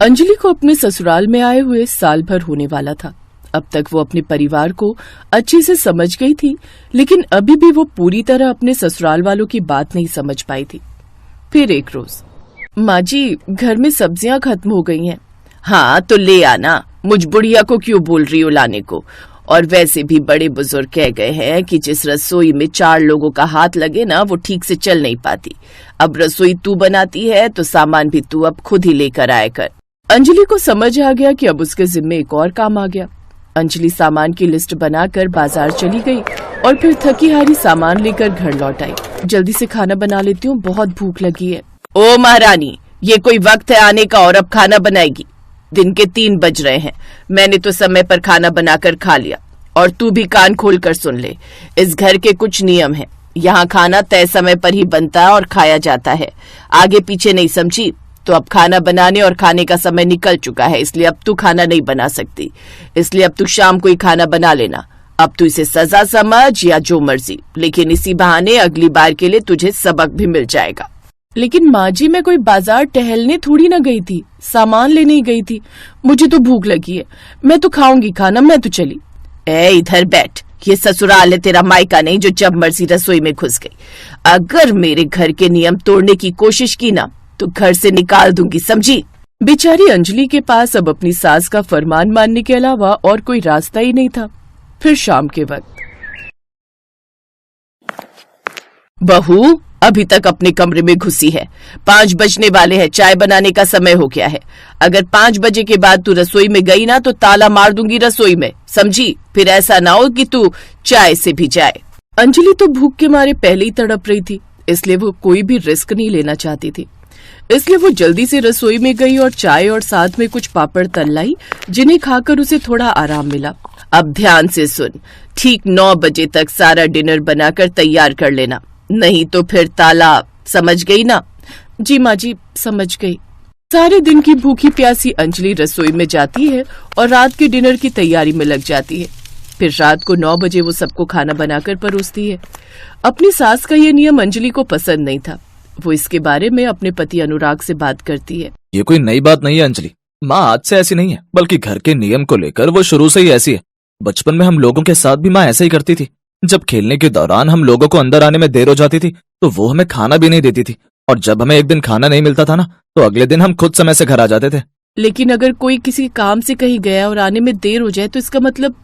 अंजलि को अपने ससुराल में आए हुए साल भर होने वाला था। अब तक वो अपने परिवार को अच्छे से समझ गई थी, लेकिन अभी भी वो पूरी तरह अपने ससुराल वालों की बात नहीं समझ पाई थी। फिर एक रोज, माँ जी घर में सब्जियां खत्म हो गई हैं। हाँ तो ले आना, मुझ बुढ़िया को क्यों बोल रही हो लाने को। और वैसे भी बड़े बुजुर्ग कह गए हैं कि जिस रसोई में 4 लोगों का हाथ लगे ना, वो ठीक से चल नहीं पाती। अब रसोई तू बनाती है तो सामान भी तू अब खुद ही लेकर आया कर। अंजलि को समझ आ गया कि अब उसके जिम्मे एक और काम आ गया। अंजलि सामान की लिस्ट बनाकर बाजार चली गई और फिर थकी हारी सामान लेकर घर लौट आई। जल्दी से खाना बना लेती हूँ, बहुत भूख लगी है। ओ महारानी, ये कोई वक्त है आने का और अब खाना बनाएगी? दिन के 3 बज रहे हैं। मैंने तो समय पर खाना बनाकर खा लिया। और तू भी कान खोल कर सुन ले, इस घर के कुछ नियम हैं। यहाँ खाना तय समय पर ही बनता है और खाया जाता है, आगे पीछे नहीं, समझी? तो अब खाना बनाने और खाने का समय निकल चुका है, इसलिए अब तू खाना नहीं बना सकती। इसलिए अब तू शाम को ही खाना बना लेना। अब तू इसे सजा समझ या जो मर्जी, लेकिन इसी बहाने अगली बार के लिए तुझे सबक भी मिल जाएगा। लेकिन माँ जी मैं कोई बाजार टहलने थोड़ी ना गई थी, सामान लेने ही गई थी। मुझे तो भूख लगी है, मैं तो खाऊंगी खाना, मैं तो चली। इधर बैठ, ये ससुराल है तेरा, मायका नहीं जो जब मर्जी रसोई में घुस गई। अगर मेरे घर के नियम तोड़ने की कोशिश की ना तो घर से निकाल दूंगी, समझी? बेचारी अंजलि के पास अब अपनी सास का फरमान मानने के अलावा और कोई रास्ता ही नहीं था। फिर शाम के वक्त, बहू अभी तक अपने कमरे में घुसी है। 5 बजने वाले हैं, चाय बनाने का समय हो गया है। अगर 5 बजे के बाद तू रसोई में गई ना तो ताला मार दूंगी रसोई में, समझी? फिर ऐसा ना हो कि तू चाय से भी जाए। अंजलि तो भूख के मारे पहले ही तड़प रही थी, इसलिए वो कोई भी रिस्क नहीं लेना चाहती थी। इसलिए वो जल्दी से रसोई में गई और चाय और साथ में कुछ पापड़ तल लाई, जिन्हें खाकर उसे थोड़ा आराम मिला। अब ध्यान से सुन, ठीक 9 बजे तक सारा डिनर बनाकर तैयार कर लेना, नहीं तो फिर ताला, समझ गई ना? जी माँ जी, समझ गई। सारे दिन की भूखी प्यासी अंजलि रसोई में जाती है और रात के डिनर की तैयारी में लग जाती है। फिर रात को 9 बजे वो सबको खाना बनाकर परोसती है। अपनी सास का ये नियम अंजलि को पसंद नहीं था। वो इसके बारे में अपने पति अनुराग से बात करती है। ये कोई नई बात नहीं है अंजलि, माँ आज से ऐसी नहीं है, बल्कि घर के नियम को लेकर वो शुरू से ही ऐसी है। बचपन में हम लोगों के साथ भी माँ ऐसा ही करती थी। जब खेलने के दौरान हम लोगों को अंदर आने में देर हो जाती थी तो वो हमें खाना भी नहीं देती थी, और जब हमें एक दिन खाना नहीं मिलता था ना तो अगले दिन हम खुद समय से घर आ जाते थे। लेकिन अगर कोई किसी काम से कहीं गया और आने में देर हो जाए तो इसका मतलब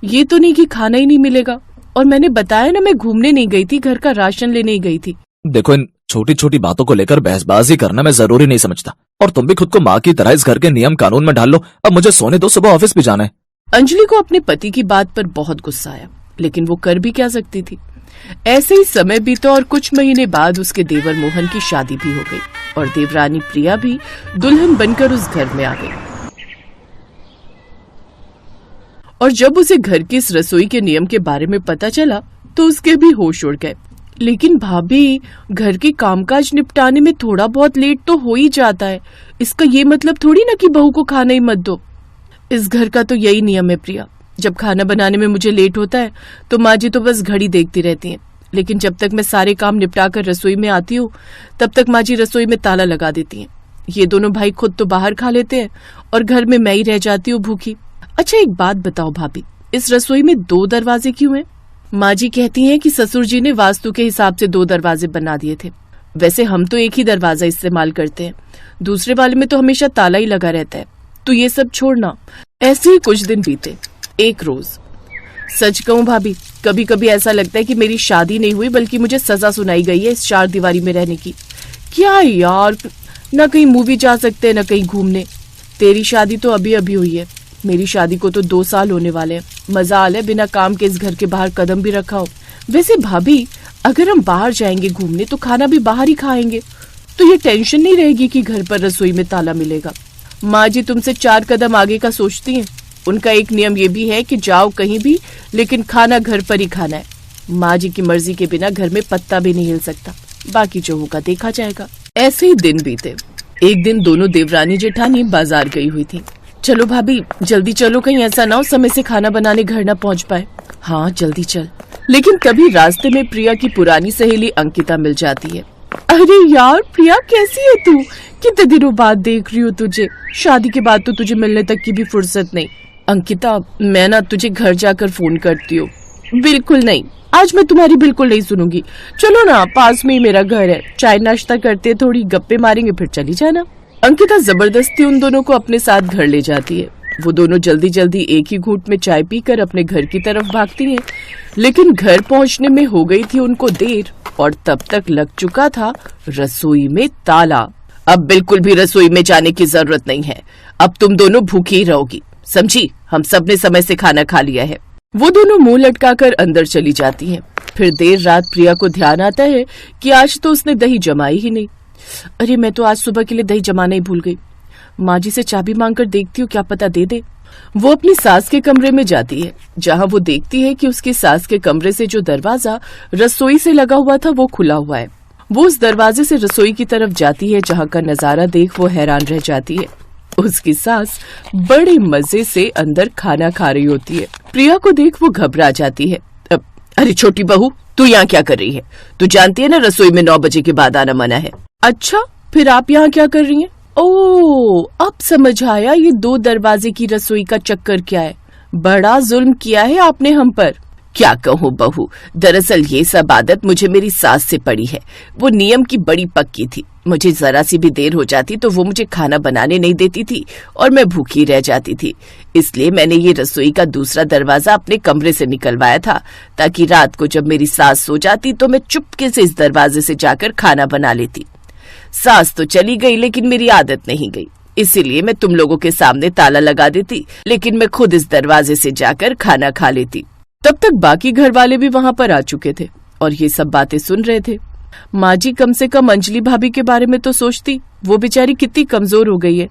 ये तो नहीं कि खाना ही नहीं मिलेगा। और मैंने बताया ना, मैं घूमने नहीं गई थी, घर का राशन लेने ही गई थी। देखो, इन छोटी छोटी बातों को लेकर बहसबाजी करना मैं जरूरी नहीं समझता, और तुम भी खुद को माँ की तरह इस घर के नियम कानून में डाल लो। अब मुझे सोने दो, सुबह ऑफिस भी जाना है। अंजलि को अपने पति की बात पर बहुत गुस्सा आया, लेकिन वो कर भी क्या सकती थी। ऐसे ही समय बीता और कुछ महीने बाद उसके देवर मोहन की शादी भी हो गई और देवरानी प्रिया भी दुल्हन बनकर उस घर में आ गई। और जब उसे घर की इस रसोई के नियम के बारे में पता चला तो उसके भी होश उड़ गए। लेकिन भाभी, घर के कामकाज निपटाने में थोड़ा बहुत लेट तो हो ही जाता है, इसका ये मतलब थोड़ी ना कि बहू को खाना ही मत दो। इस घर का तो यही नियम है प्रिया, जब खाना बनाने में मुझे लेट होता है तो माँ जी तो बस घड़ी देखती रहती हैं, लेकिन जब तक मैं सारे काम निपटा कर रसोई में आती हूँ तब तक माँ जी रसोई में ताला लगा देती हैं। ये दोनों भाई खुद तो बाहर खा लेते हैं और घर में मैं ही रह जाती हूँ भूखी। अच्छा एक बात बताओ भाभी, इस रसोई में 2 दरवाजे क्यों हैं? माँ जी कहती हैं कि ससुर जी ने वास्तु के हिसाब से 2 दरवाजे बना दिए थे। वैसे हम तो एक ही दरवाजा इस्तेमाल करते हैं, दूसरे वाले में तो हमेशा ताला ही लगा रहता है। तो ये सब छोड़ना। ऐसे ही कुछ दिन बीते। एक रोज, सच कहूं भाभी, कभी कभी ऐसा लगता है कि मेरी शादी नहीं हुई बल्कि मुझे सजा सुनाई गई है इस 4 दीवारी में रहने की। क्या यार, न कहीं मूवी जा सकते हैं न कहीं घूमने। तेरी शादी तो अभी अभी हुई है, मेरी शादी को तो 2 साल होने वाले हैं। मजाल है बिना काम के इस घर के बाहर कदम भी रखा हो। वैसे भाभी, अगर हम बाहर जाएंगे घूमने तो खाना भी बाहर ही खाएंगे, तो ये टेंशन नहीं रहेगी कि घर पर रसोई में ताला मिलेगा। माँ जी तुमसे 4 कदम आगे का सोचती हैं। उनका एक नियम ये भी है कि जाओ कहीं भी लेकिन खाना घर पर ही खाना है। माँ जी की मर्जी के बिना घर में पत्ता भी नहीं हिल सकता। बाकी जो होगा देखा जाएगा। ऐसे ही दिन बीते। एक दिन दोनों देवरानी जेठानी बाजार गई हुई थी। चलो भाभी जल्दी चलो, कहीं ऐसा ना हो समय से खाना बनाने घर न पहुँच पाए। हाँ जल्दी चल। लेकिन तभी रास्ते में प्रिया की पुरानी सहेली अंकिता मिल जाती है। अरे यार प्रिया, कैसी है तू? कितने दिनों बाद देख रही हूँ तुझे। शादी के बाद तो तुझे मिलने तक की भी फुर्सत नहीं। अंकिता, मैं ना तुझे घर जाकर फोन करती हूँ। बिल्कुल नहीं, आज मैं तुम्हारी बिल्कुल नहीं सुनूंगी। चलो ना, पास में ही मेरा घर है, चाय नाश्ता करते, थोड़ी गप्पे मारेंगे, फिर चली जाना। अंकिता जबरदस्ती उन दोनों को अपने साथ घर ले जाती है। वो दोनों जल्दी जल्दी एक ही घूंट में चाय पीकर अपने घर की तरफ भागती हैं। लेकिन घर पहुंचने में हो गई थी उनको देर और तब तक लग चुका था रसोई में ताला। अब बिल्कुल भी रसोई में जाने की जरूरत नहीं है। अब तुम दोनों भूखी ही रहोगी, समझी? हम सब ने समय से खाना खा लिया है। वो दोनों मुंह लटकाकर अंदर चली जाती हैं। फिर देर रात प्रिया को ध्यान आता है कि आज तो उसने दही जमाई ही नहीं। अरे मैं तो आज सुबह के लिए दही जमाना ही भूल गई। माँ जी से चाबी मांगकर देखती हूँ, क्या पता दे दे। वो अपनी सास के कमरे में जाती है, जहाँ वो देखती है कि उसकी सास के कमरे से जो दरवाजा रसोई से लगा हुआ था वो खुला हुआ है। वो उस दरवाजे से रसोई की तरफ जाती है, जहाँ का नजारा देख वो हैरान रह जाती है। उसकी सास बड़े मजे से अंदर खाना खा रही होती है। प्रिया को देख वो घबरा जाती है। अरे छोटी बहू, तू यहाँ क्या कर रही है? तू जानती है ना रसोई में 9 बजे के बाद आना मना है। अच्छा, फिर आप यहाँ क्या कर रही हैं? ओह, अब समझ आया ये 2 दरवाजे की रसोई का चक्कर क्या है। बड़ा जुल्म किया है आपने हम पर। क्या कहूँ बहू, दरअसल ये सब आदत मुझे मेरी सास से पड़ी है। वो नियम की बड़ी पक्की थी। मुझे जरा सी भी देर हो जाती तो वो मुझे खाना बनाने नहीं देती थी और मैं भूखी रह जाती थी। इसलिए मैंने ये रसोई का दूसरा दरवाजा अपने कमरे से निकलवाया था, ताकि रात को जब मेरी सास सो जाती तो मैं चुपके से इस दरवाजे से जाकर खाना बना लेती। सास तो चली गई, लेकिन मेरी आदत नहीं गई। इसीलिए मैं तुम लोगों के सामने ताला लगा देती, लेकिन मैं खुद इस दरवाजे से जाकर खाना खा लेती। तब तक बाकी घर वाले भी वहाँ पर आ चुके थे और ये सब बातें सुन रहे थे। माँ जी कम से कम अंजलि भाभी के बारे में तो सोचती। वो बेचारी कितनी कमजोर हो गई है।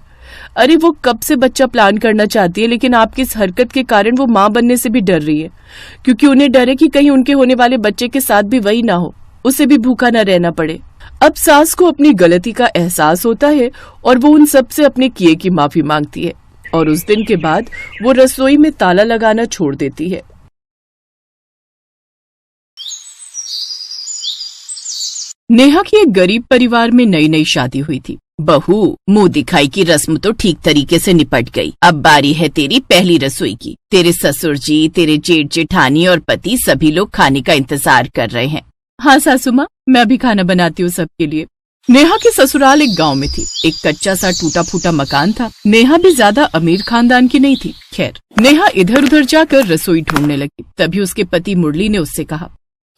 अरे वो कब से बच्चा प्लान करना चाहती है, लेकिन आपकी इस हरकत के कारण वो माँ बनने से भी डर रही है, क्योंकि उन्हें डर है कि कहीं उनके होने वाले बच्चे के साथ भी वही ना हो, उसे भी भूखा न रहना पड़े। अब सास को अपनी गलती का एहसास होता है और वो उन सब से अपने किए की माफी मांगती है और उस दिन के बाद वो रसोई में ताला लगाना छोड़ देती है। नेहा की एक गरीब परिवार में नई नई शादी हुई थी। बहू, मुंह दिखाई की रस्म तो ठीक तरीके से निपट गई। अब बारी है तेरी पहली रसोई की। तेरे ससुर जी, तेरे जेठ जेठानी और पति सभी लोग खाने का इंतजार कर रहे हैं। हाँ सासू माँ, मैं अभी खाना बनाती हूँ सबके लिए। नेहा की ससुराल एक गांव में थी। एक कच्चा सा टूटा फूटा मकान था। नेहा भी ज्यादा अमीर खानदान की नहीं थी। खैर, नेहा इधर उधर जाकर रसोई ढूंढने लगी। तभी उसके पति मुरली ने उससे कहा,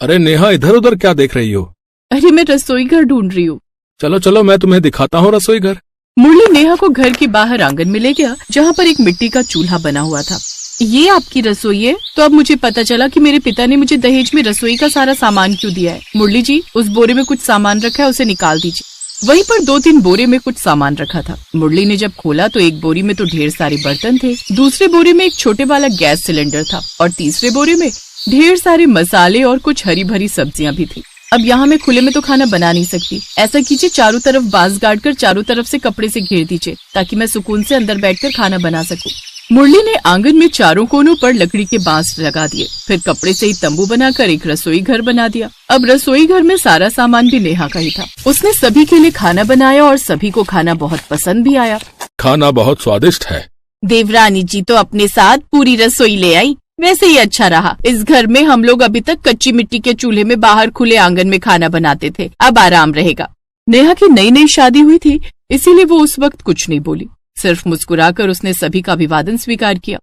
अरे नेहा, इधर उधर क्या देख रही हो? अरे मैं रसोई घर ढूंढ रही हूँ। चलो चलो, मैं तुम्हें दिखाता हूँ रसोई घर। मुरली नेहा को घर के बाहर आंगन में ले गया, जहाँ पर एक मिट्टी का चूल्हा बना हुआ था। ये आपकी रसोई है? तो अब मुझे पता चला कि मेरे पिता ने मुझे दहेज में रसोई का सारा सामान क्यों दिया है। मुरली जी, उस बोरे में कुछ सामान रखा है, उसे निकाल दीजिए। वहीं पर 2-3 बोरे में कुछ सामान रखा था। मुरली ने जब खोला तो एक बोरी में तो ढेर सारे बर्तन थे, दूसरे बोरे में एक छोटे वाला गैस सिलेंडर था और तीसरे बोरे में ढेर सारे मसाले और कुछ हरी भरी सब्जियां भी थी। अब यहाँ मैं खुले में तो खाना बना नहीं सकती। ऐसा कीजिए, चारों तरफ बांस गाड़ कर चारों तरफ से कपड़े से घेर दीजिए, ताकि मैं सुकून से अंदर बैठकर खाना बना सकूं। मुरली ने आंगन में चारों कोनों पर लकड़ी के बांस लगा दिए, फिर कपड़े से ही तंबू बनाकर एक रसोई घर बना दिया। अब रसोई घर में सारा सामान भी नेहा का ही था। उसने सभी के लिए खाना बनाया और सभी को खाना बहुत पसंद भी आया। खाना बहुत स्वादिष्ट है। देवरानी जी तो अपने साथ पूरी रसोई ले आई। वैसे ही अच्छा रहा। इस घर में हम लोग अभी तक कच्ची मिट्टी के चूल्हे में बाहर खुले आंगन में खाना बनाते थे, अब आराम रहेगा। नेहा की नई नई शादी हुई थी, इसीलिए वो उस वक्त कुछ नहीं बोली, सिर्फ मुस्कुराकर उसने सभी का अभिवादन स्वीकार किया।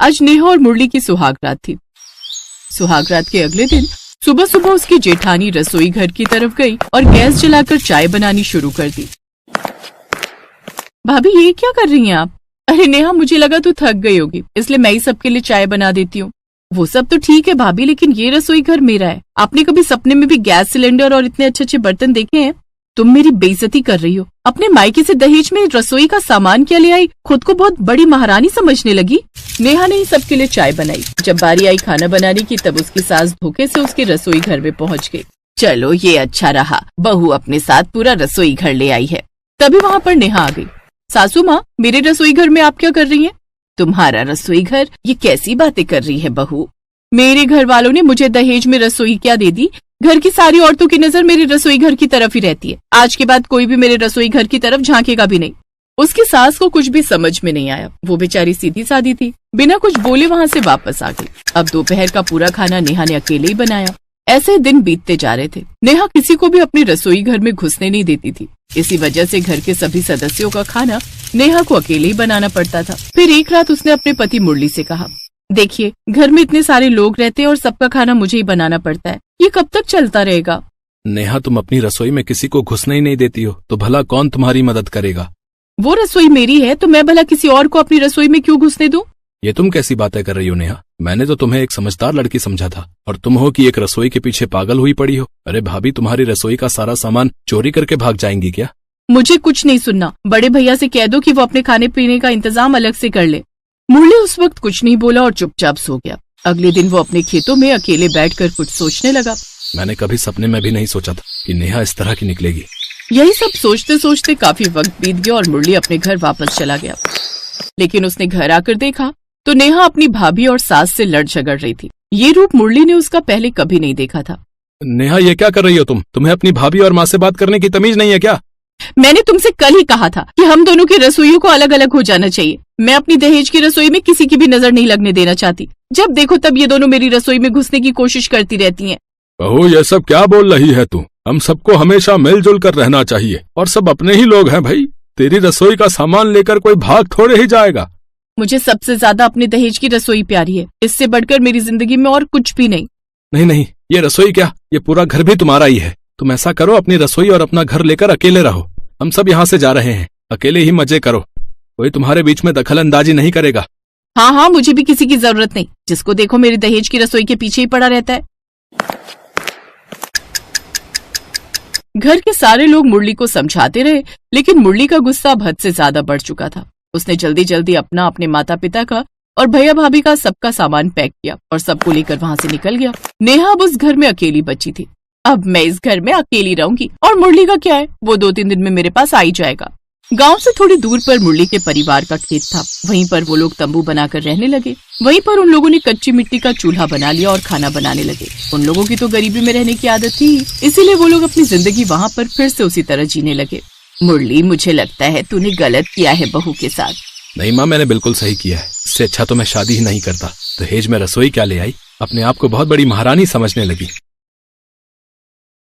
आज नेहा और मुरली की सुहागरात थी। सुहागरात के अगले दिन सुबह सुबह उसकी जेठानी रसोई घर की तरफ गई और गैस जलाकर चाय बनानी शुरू कर दी। भाभी, ये क्या कर रही हैं आप? अरे नेहा, मुझे लगा तू थक गई होगी, इसलिए मैं ही सबके लिए चाय बना देती हूँ। वो सब तो ठीक है भाभी, लेकिन ये रसोई घर मेरा है। आपने कभी सपने में भी गैस सिलेंडर और इतने अच्छे अच्छे बर्तन देखे हैं? तुम मेरी बेइज्जती कर रही हो। अपने मायके से दहेज में रसोई का सामान क्या ले आई? खुद को बहुत बड़ी महारानी समझने लगी। नेहा ने ही सबके लिए चाय बनाई। जब बारी आई खाना बनाने की, तब उसकी सास धोखे से उसके रसोई घर में पहुँच गई। चलो, ये अच्छा रहा, बहू अपने साथ पूरा रसोई घर ले आई है। तभी वहाँ पर नेहा आ गई। सासू माँ, मेरे रसोई घर में आप क्या कर रही हैं? तुम्हारा रसोई घर? ये कैसी बातें कर रही है बहू? मेरे घर वालों ने मुझे दहेज में रसोई क्या दे दी, घर की सारी औरतों की नजर मेरे रसोई घर की तरफ ही रहती है। आज के बाद कोई भी मेरे रसोई घर की तरफ झांकेगा भी नहीं। उसकी सास को कुछ भी समझ में नहीं आया। वो बेचारी सीधी सादी थी, बिना कुछ बोले वहां से वापस आ गई। अब दोपहर का पूरा खाना नेहा ने अकेले ही बनाया। ऐसे दिन बीतते जा रहे थे। नेहा किसी को भी अपनी रसोई घर में घुसने नहीं देती थी। इसी वजह से घर के सभी सदस्यों का खाना नेहा को अकेले ही बनाना पड़ता था। फिर एक रात उसने अपने पति मुरली से कहा, देखिए घर में इतने सारे लोग रहते हैं और सबका खाना मुझे ही बनाना पड़ता है। ये कब तक चलता रहेगा? नेहा, तुम अपनी रसोई में किसी को घुसने ही नहीं देती हो, तो भला कौन तुम्हारी मदद करेगा? वो रसोई मेरी है तो मैं भला किसी और को अपनी रसोई में क्यों घुसने दूं? ये तुम कैसी बातें कर रही हो नेहा? मैंने तो तुम्हें एक समझदार लड़की समझा था, और तुम हो कि एक रसोई के पीछे पागल हुई पड़ी हो। अरे भाभी, तुम्हारी रसोई का सारा सामान चोरी करके भाग जाएंगी क्या? मुझे कुछ नहीं सुनना। बड़े भैया से कह दो कि वो अपने खाने पीने का इंतजाम अलग से कर ले। मुरली उस वक्त कुछ नहीं बोला और चुपचाप सो गया। अगले दिन वो अपने खेतों में अकेले बैठकर कुछ सोचने लगा। मैंने कभी सपने में भी नहीं सोचा था कि नेहा इस तरह की निकलेगी। यही सब सोचते सोचते काफी वक्त बीत गया और मुरली अपने घर वापस चला गया। लेकिन उसने घर आकर देखा तो नेहा अपनी भाभी और सास से लड़ झगड़ रही थी। ये रूप मुरली ने उसका पहले कभी नहीं देखा था। नेहा, ये क्या कर रही हो तुम? तुम्हें अपनी भाभी और माँ से बात करने की तमीज नहीं है क्या? मैंने तुमसे कल ही कहा था कि हम दोनों की रसोइयों को अलग अलग हो जाना चाहिए। मैं अपनी दहेज की रसोई में किसी की भी नजर नहीं लगने देना चाहती। जब देखो तब ये दोनों मेरी रसोई में घुसने की कोशिश करती रहती हैं। बहू, ये सब क्या बोल रही है तू? हम सबको हमेशा मिलजुल कर रहना चाहिए, और सब अपने ही लोग हैं भाई। तेरी रसोई का सामान लेकर कोई भाग थोड़े ही जाएगा। मुझे सबसे ज्यादा अपनी दहेज की रसोई प्यारी है। इससे बढ़कर मेरी जिंदगी में और कुछ भी नहीं। नहीं नहीं, ये रसोई क्या, ये पूरा घर भी तुम्हारा ही है। तुम ऐसा करो, अपनी रसोई और अपना घर लेकर अकेले रहो। हम सब यहाँ से जा रहे हैं, अकेले ही मजे करो। कोई तुम्हारे बीच में दखल अंदाजी नहीं करेगा। हाँ हाँ, मुझे भी किसी की जरूरत नहीं। जिसको देखो मेरी दहेज की रसोई के पीछे ही पड़ा रहता है। घर के सारे लोग मुरली को समझाते रहे, लेकिन मुरली का गुस्सा अब हद से ज्यादा बढ़ चुका था। उसने जल्दी जल्दी अपना, अपने माता पिता का और भैया भाभी का सबका सामान पैक किया और सबको लेकर वहां से निकल गया। नेहा अब उस घर में अकेली बची थी। अब मैं इस घर में अकेली रहूंगी और मुरली का क्या है, वो 2-3 दिन में मेरे पास आ ही जाएगा। गांव से थोड़ी दूर पर मुरली के परिवार का खेत था। वहीं पर वो लोग तंबू बनाकर रहने लगे। वहीं पर उन लोगों ने कच्ची मिट्टी का चूल्हा बना लिया और खाना बनाने लगे। उन लोगों की तो गरीबी में रहने की आदत थी, इसीलिए वो लोग अपनी जिंदगी वहाँ पर फिर से उसी तरह जीने लगे। मुरली, मुझे लगता है तूने गलत किया है बहू के साथ। नहीं माँ, मैंने बिल्कुल सही किया है। इससे अच्छा तो मैं शादी ही नहीं करता। दहेज में रसोई क्या ले आई? अपने आप को बहुत बड़ी महारानी समझने लगी।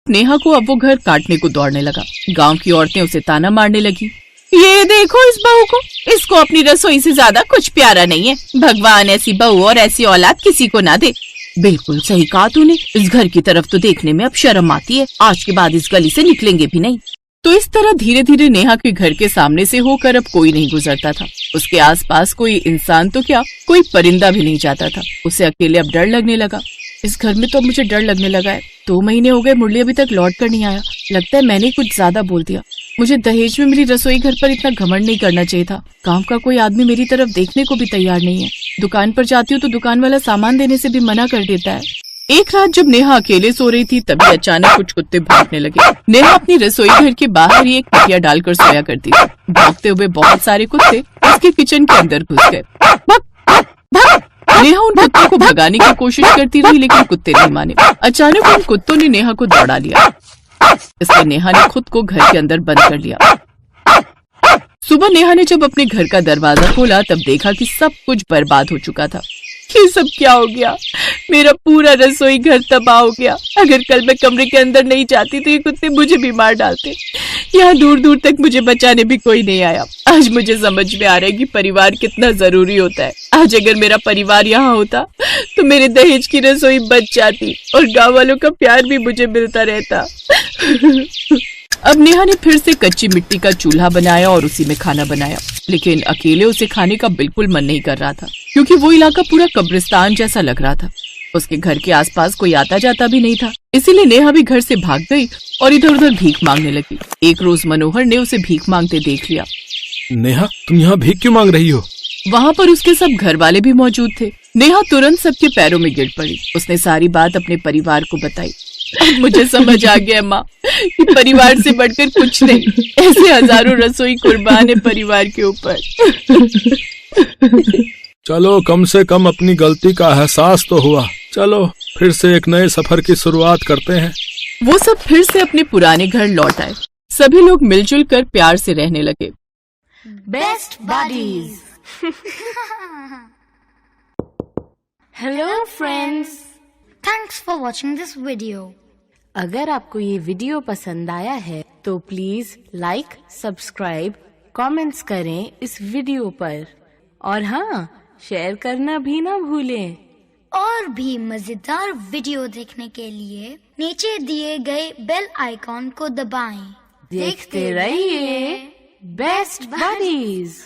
नेहा को अब वो घर काटने को दौड़ने लगा। गांव की औरतें उसे ताना मारने लगी, ये देखो इस बहू को, इसको अपनी रसोई से ज्यादा कुछ प्यारा नहीं है। भगवान ऐसी बहू और ऐसी औलाद किसी को ना दे। बिल्कुल सही कहा तूने। इस घर की तरफ तो देखने में अब शर्म आती है। आज के बाद इस गली से निकलेंगे भी नहीं। तो इस तरह धीरे धीरे नेहा के घर के सामने से होकर अब कोई नहीं गुजरता था। उसके आसपास कोई इंसान तो क्या, कोई परिंदा भी नहीं जाता था। उसे अकेले अब डर लगने लगा। इस घर में तो मुझे डर लगने लगा है। 2 महीने हो गए, मुरली अभी तक लौट कर नहीं आया। लगता है मैंने कुछ ज्यादा बोल दिया। मुझे दहेज में मेरी रसोई घर पर इतना घमंड नहीं करना चाहिए था। गांव का कोई आदमी मेरी तरफ देखने को भी तैयार नहीं है। दुकान पर जाती हूँ तो दुकान वाला सामान देने से भी मना कर देता है। एक रात जब नेहा अकेले सो रही थी, तभी अचानक कुछ कुत्ते भौंकने लगे। नेहा अपनी रसोई घर के बाहर ही एक तकिया डालकर सोया करती थी। भौंकते हुए बहुत सारे कुत्ते उसके किचन के अंदर घुस गए। भग, भग। नेहा उन कुत्तों को भगाने की कोशिश करती रही, लेकिन कुत्ते नहीं माने। अचानक उन कुत्तों ने नेहा को दौड़ा लिया। इसलिए नेहा ने खुद को घर के अंदर बंद कर लिया। सुबह नेहा ने जब अपने घर का दरवाजा खोला, तब देखा कि सब कुछ बर्बाद हो चुका था। ये सब क्या हो गया? मेरा पूरा रसोई घर तबाह हो गया। अगर कल मैं कमरे के अंदर नहीं जाती तो ये कुत्ते मुझे भी मार डालते। यहाँ दूर दूर तक मुझे बचाने भी कोई नहीं आया। आज मुझे समझ में आ रहा है कि परिवार कितना जरूरी होता है। आज अगर मेरा परिवार यहाँ होता तो मेरे दहेज की रसोई बच जाती और गाँव वालों का प्यार भी मुझे मिलता रहता। अब नेहा ने फिर से कच्ची मिट्टी का चूल्हा बनाया और उसी में खाना बनाया, लेकिन अकेले उसे खाने का बिल्कुल मन नहीं कर रहा था, क्योंकि वो इलाका पूरा कब्रिस्तान जैसा लग रहा था। उसके घर के आसपास कोई आता जाता भी नहीं था। इसीलिए नेहा भी घर से भाग गई और इधर उधर भीख मांगने लगी। एक रोज मनोहर ने उसे भीख मांगते देख लिया। नेहा, तुम यहाँ भीख क्यों मांग रही हो? वहाँ पर उसके सब घर वाले भी मौजूद थे। नेहा तुरंत सबके पैरों में गिर पड़ी। उसने सारी बात अपने परिवार को बताई। अब मुझे समझ आ गया माँ कि परिवार से बढ़कर कुछ नहीं। ऐसे हजारों रसोई कुर्बान है परिवार के ऊपर। चलो, कम से कम अपनी गलती का एहसास तो हुआ। चलो फिर से एक नए सफर की शुरुआत करते हैं। वो सब फिर से अपने पुराने घर लौट आए। सभी लोग मिलजुल कर प्यार से रहने लगे। Best buddies. Hello friends. Thanks for watching this video. अगर आपको ये वीडियो पसंद आया है तो प्लीज लाइक, सब्सक्राइब, कमेंट्स करें इस वीडियो पर और हाँ, शेयर करना भी ना भूलें। और भी मजेदार वीडियो देखने के लिए नीचे दिए गए बेल आइकॉन को दबाएं। देखते रहिए बेस्ट बडीज।